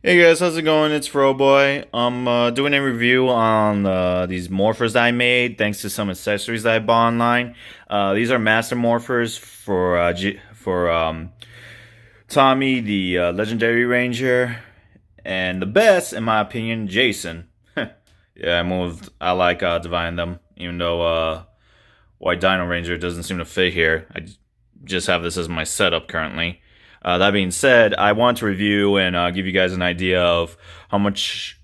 Hey guys, how's it going? It's Froboy. I'm doing a review on these morphers that I made thanks to some accessories that I bought online. These are master morphers for Tommy, the legendary ranger, and the best, in my opinion, Jason. Yeah, I like dividing them, even though White Dino Ranger doesn't seem to fit here. Just have this as my setup currently. That being said, I want to review and give you guys an idea of how much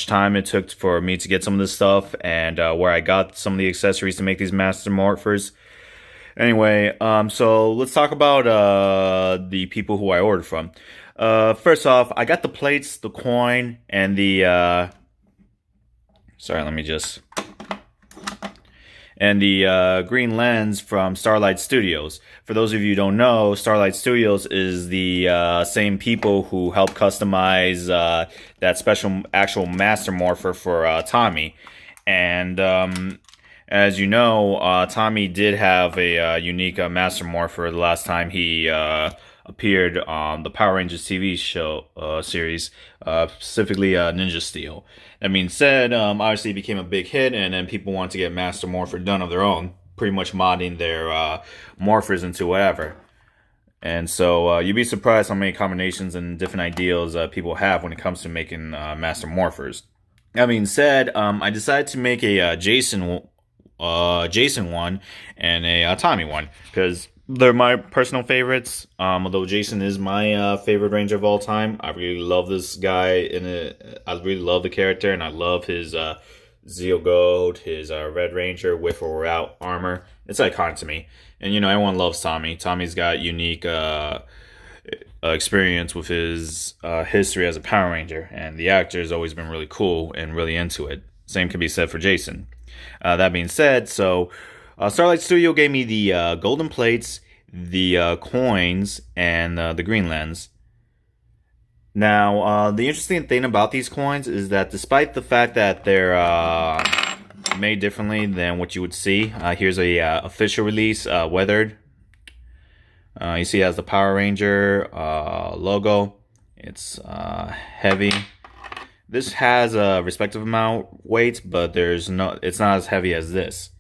time it took for me to get some of this stuff and where I got some of the accessories to make these master morphers. Anyway, so let's talk about the people who I ordered from. First off, I got the plates, the coin, and the sorry, let me just and the green lens from Starlight Studios. For those of you who don't know, Starlight Studios is the same people who helped customize that special actual master morpher for Tommy. And as you know, Tommy did have a unique master morpher the last time he appeared on the Power Rangers TV show series, specifically Ninja Steel. That being said, obviously it became a big hit, and then people wanted to get Master Morpher done of their own, pretty much modding their morphers into whatever. And so you'd be surprised how many combinations and different ideals people have when it comes to making Master Morphers. That being said, I decided to make a Jason one and a Tommy one because they're my personal favorites. Although Jason is my favorite ranger of all time, I really love this guy. I really love the character, and I love his Zeo Gold, his Red Ranger with or without armor. It's iconic to me. And you know, everyone loves Tommy. Tommy's got unique experience with his history as a Power Ranger, and the actor has always been really cool and really into it. Same can be said for Jason. That being said, so Starlight Studio gave me the golden plates, the coins, and the green lens. Now, the interesting thing about these coins is that despite the fact that they're made differently than what you would see, here's a official release, weathered. You see it has the Power Ranger logo. It's heavy. This has a respective amount weight, but it's not as heavy as this.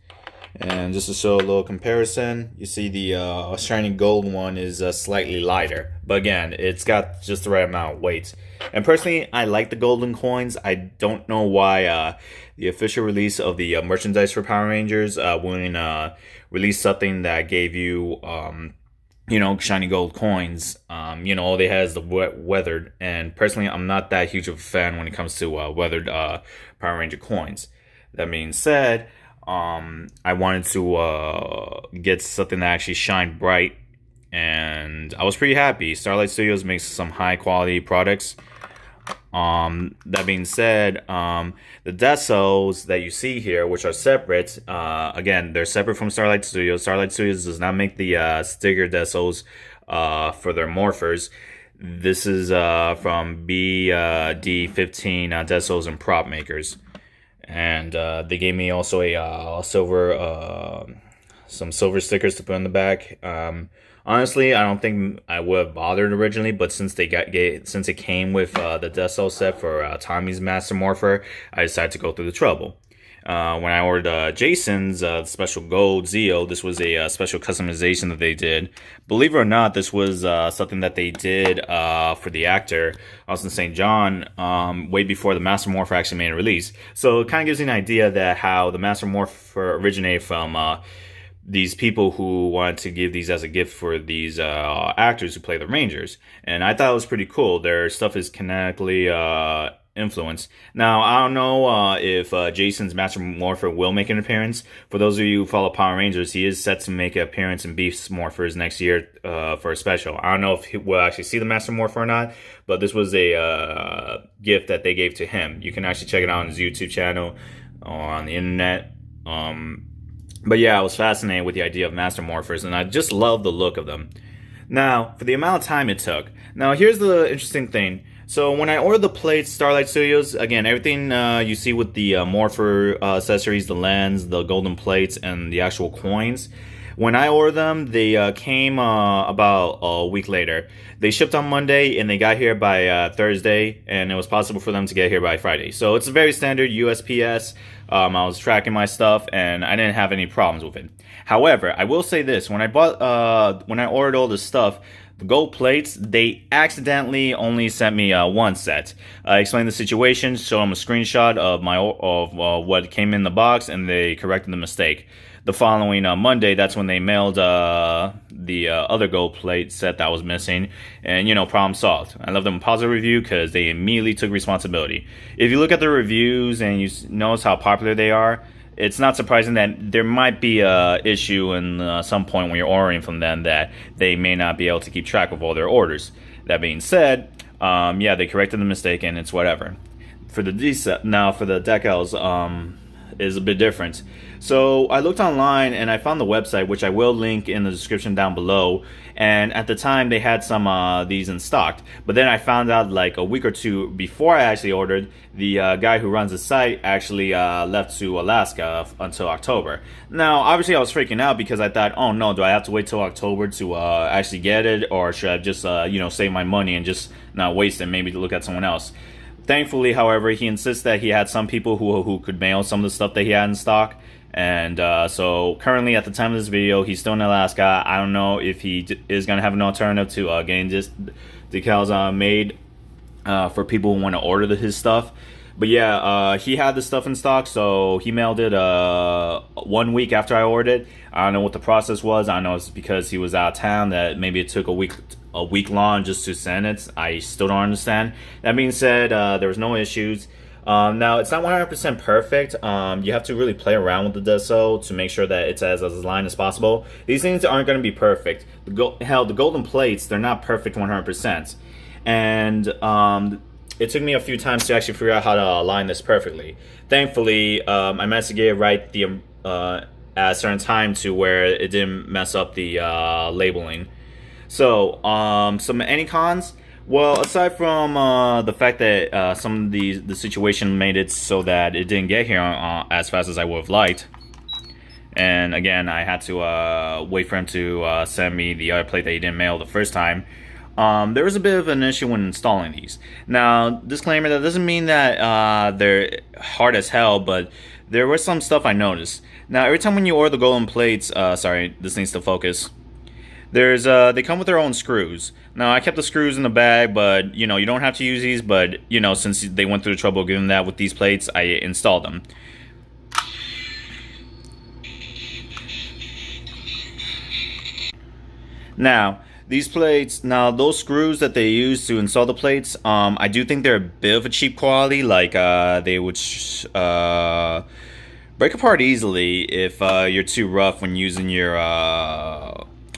And just to show a little comparison, you see the shiny gold one is slightly lighter. But again, it's got just the right amount of weight. And personally, I like the golden coins. I don't know why the official release of the merchandise for Power Rangers wouldn't release something that gave you, shiny gold coins. All they had is the weathered. And personally, I'm not that huge of a fan when it comes to weathered Power Ranger coins. That being said, I wanted to get something that actually shined bright, and I was pretty happy. Starlight Studios makes some high quality products. That being said, the decals that you see here, which are separate, again, they're separate from Starlight Studios. Starlight Studios does not make the sticker decals for their morphers. This is from BD15 decals and prop makers. And they gave me also a some silver stickers to put on the back. Honestly, I don't think I would have bothered originally, but since it came with the decal set for Tommy's Master Morpher, I decided to go through the trouble. When I ordered Jason's special gold Zeo, this was a special customization that they did. Believe it or not, this was something that they did for the actor, Austin St. John, way before the Master Morpher actually made a release. So it kind of gives you an idea that how the Master Morpher originated from these people who wanted to give these as a gift for these actors who play the Rangers. And I thought it was pretty cool. Their stuff is kinetically influence. Now, I don't know if Jason's Master Morpher will make an appearance. For those of you who follow Power Rangers, he is set to make an appearance in Beast's Morphers next year for a special. I don't know if we'll actually see the Master Morpher or not, but this was a gift that they gave to him. You can actually check it out on his YouTube channel or on the internet. But yeah, I was fascinated with the idea of Master Morphers, and I just love the look of them. Now, for the amount of time it took. Now, here's the interesting thing. So when I ordered the plates, Starlight Studios, again, everything you see with the Morpher accessories, the lens, the golden plates, and the actual coins, When I ordered them, they came about a week later. They shipped on Monday and they got here by Thursday, and it was possible for them to get here by Friday. So it's a very standard USPS. I was tracking my stuff and I didn't have any problems with it. However, I will say this: when I ordered all this stuff, the gold plates, they accidentally only sent me one set. I explained the situation, showed them a screenshot of what came in the box, and they corrected the mistake. The following Monday, that's when they mailed the other gold plate set that was missing, and problem solved. I left them a positive review because they immediately took responsibility. If you look at the reviews and you notice how popular they are, it's not surprising that there might be a issue in some point when you're ordering from them that they may not be able to keep track of all their orders. That being said, yeah, they corrected the mistake and it's whatever. For the now for the decals, is a bit different. So I looked online and I found the website, which I will link in the description down below. And at the time they had some these in stock, but then I found out like a week or two before I actually ordered, the guy who runs the site actually left to Alaska until October. Now obviously I was freaking out because I thought, oh no, do I have to wait till October to actually get it, or should I just save my money and just not waste it, maybe to look at someone else. Thankfully, however, he insists that he had some people who could mail some of the stuff that he had in stock. And so currently at the time of this video, he's still in Alaska. I don't know if he is going to have an alternative to getting this decals made for people who want to order his stuff. But yeah, he had the stuff in stock, so he mailed it 1 week after I ordered it. I don't know what the process was. I know it's because he was out of town that maybe it took a week long just to send it. I still don't understand. That being said, there was no issues. Now, it's not 100% perfect. You have to really play around with the deso to make sure that it's as aligned as possible. These things aren't going to be perfect. Hell, the golden plates, they're not perfect 100%. And it took me a few times to actually figure out how to align this perfectly. Thankfully, I managed to get it right at a certain time to where it didn't mess up the labeling. So, some any cons? Well, aside from the fact that some of the situation made it so that it didn't get here as fast as I would have liked, and again, I had to wait for him to send me the other plate that he didn't mail the first time. There was a bit of an issue when installing these. Now, disclaimer, that doesn't mean that they're hard as hell, but there was some stuff I noticed. Now, every time when you order the golden plates, sorry, this needs to focus. They come with their own screws. Now, I kept the screws in the bag, but you don't have to use these, but since they went through the trouble of giving that with these plates, I installed them. Now, these plates, those screws that they use to install the plates, I do think they're a bit of a cheap quality. Like, they would break apart easily if you're too rough when using your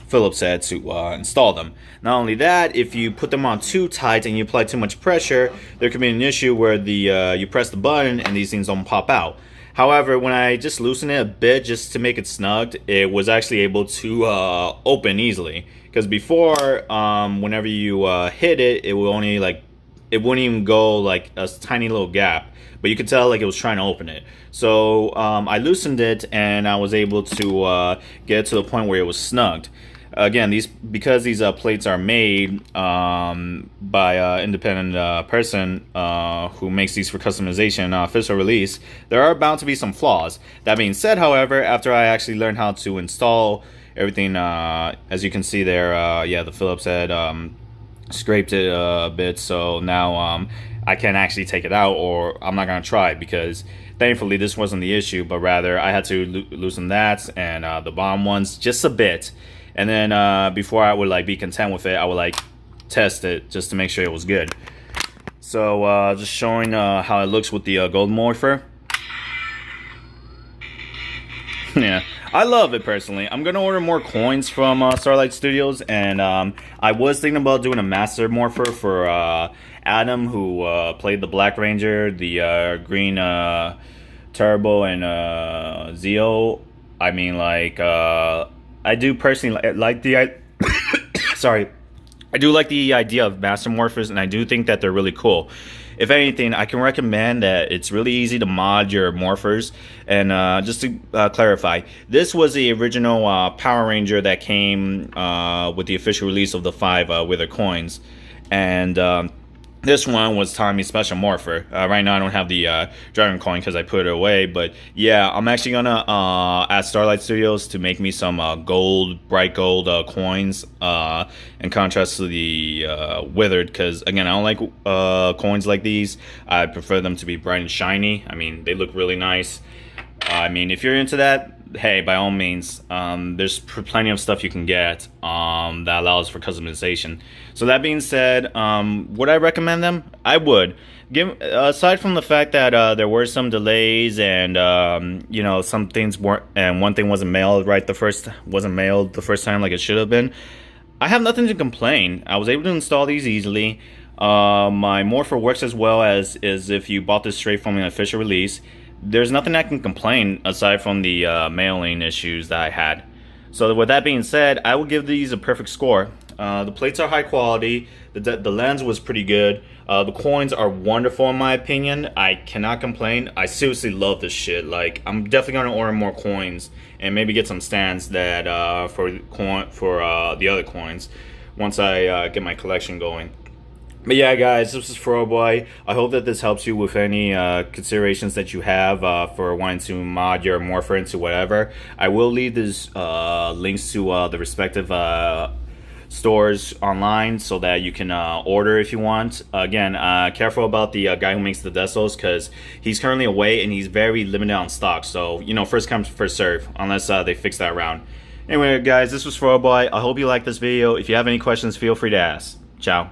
Phillips head to install them. Not only that, if you put them on too tight and you apply too much pressure, there could be an issue where you press the button and these things don't pop out. However, when I just loosened it a bit just to make it snugged, it was actually able to open easily. Because before, whenever you hit it, it would only it wouldn't even go like a tiny little gap, but you could tell like it was trying to open it. So I loosened it and I was able to get it to the point where it was snugged. Again, because these plates are made by an independent person who makes these for customization, official release, there are bound to be some flaws. That being said, however, after I actually learned how to install everything, as you can see there, yeah, the Phillips head scraped it a bit, so now I can actually take it out, or I'm not going to try, because thankfully this wasn't the issue, but rather I had to loosen that and the bottom ones just a bit. And then before I would be content with it, I would test it just to make sure it was good. So just showing how it looks with the gold morpher. Yeah, I love it personally. I'm gonna order more coins from Starlight Studios, and I was thinking about doing a master morpher for Adam, who played the Black Ranger, the Green Turbo, and Zeo. I mean, I do personally like the sorry, I do like the idea of master morphers, and I do think that they're really cool. If anything, I can recommend that it's really easy to mod your morphers. And just to clarify, this was the original Power Ranger that came with the official release of the 5 Wither coins. And this one was Tommy's special morpher. Right now I don't have the Dragon coin because I put it away. But yeah, I'm actually going to ask Starlight Studios to make me some bright gold coins in contrast to the withered. Because again, I don't like coins like these. I prefer them to be bright and shiny. I mean, they look really nice. I mean, if you're into that, hey, by all means, there's plenty of stuff you can get that allows for customization. So that being said, would I recommend them? I would. Aside from the fact that there were some delays and you know, some things weren't, and one thing wasn't mailed the first time like it should have been. I have nothing to complain. I was able to install these easily. My Morpher works as well as if you bought this straight from an official release. There's nothing I can complain aside from the mailing issues that I had. So with that being said, I will give these a perfect score. The plates are high quality. The lens was pretty good. The coins are wonderful in my opinion. I cannot complain. I seriously love this shit. Like, I'm definitely gonna order more coins and maybe get some stands that for the other coins once I get my collection going. But yeah, guys, this is Froboy. I hope that this helps you with any considerations that you have for wanting to mod your Morpher into whatever. I will leave these links to the respective stores online so that you can order if you want. Again, careful about the guy who makes the Destals because he's currently away and he's very limited on stock. So, you know, first come, first serve, unless they fix that around. Anyway, guys, this was Froboy. I hope you liked this video. If you have any questions, feel free to ask. Ciao.